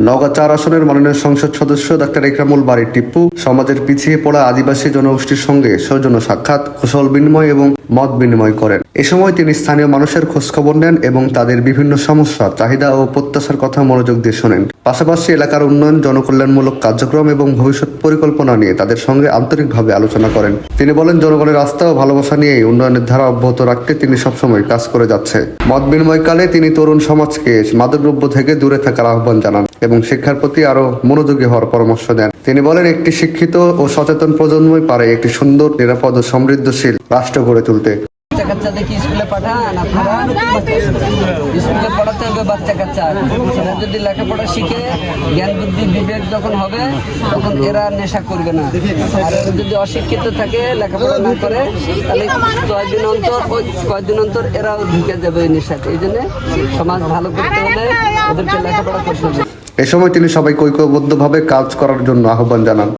নওগাঁ 4 আসনের মাননীয় সংসদ সদস্য ডাক্তার ইকরামুল বারী টিপ্পু সমাজের পিছিয়ে পড়া আদিবাসী জনগোষ্ঠীর সঙ্গে সৌজন্য সাক্ষাৎ, কুশল বিনিময় এবং মত বিনিময় করেন। এ সময় তিনি স্থানীয় মানুষের খোঁজখবর নেন এবং তাদের বিভিন্ন সমস্যা, চাহিদা ও প্রত্যাশার কথা মনোযোগ দিয়ে শোনেন। পাশাপাশি এলাকার উন্নয়ন, জনকল্যাণমূলক কার্যক্রম এবং ভবিষ্যৎ পরিকল্পনা নিয়ে তাদের সঙ্গে আন্তরিকভাবে আলোচনা করেন। তিনি বলেন, জনগণের আস্থা ও ভালোবাসা নিয়েই উন্নয়নের ধারা অব্যাহত রাখতে তিনি সবসময় কাজ করে যাচ্ছে। মত বিনিময়কালে তিনি তরুণ সমাজকে মাদকদ্রব্য থেকে দূরে থাকার আহ্বান জানান এবং শিক্ষার প্রতি আরো মনোযোগী হওয়ার পরামর্শ দেন। তিনি বলেন, একটি শিক্ষিত ও সচেতন প্রজন্মই পারে একটি সুন্দর, নিরাপদ ও সমৃদ্ধশীল রাষ্ট্র গড়ে তুলতে। বাচ্চাদেরকে স্কুলে পাঠান, আপনারা স্কুলে পড়াতে হবে বাচ্চা কাচ্চা। এরা যদি লেখাপড়া শিখে, জ্ঞান বুদ্ধি বিবেক যখন হবে, তখন এরা নেশা করবে না। আর যদি অশিক্ষিত থাকে, লেখাপড়া না করে, তাহলে কয়েকদিন অন্তর এরাও ঢুকে যাবে এই নেশাতে। এই জন্য সমাজ ভালো করতে হলে ওদেরকে লেখাপড়া করতে হবে। এ সময় তিনি সবাইকে ঐক্যবদ্ধভাবে কাজ করার জন্য আহ্বান জানান।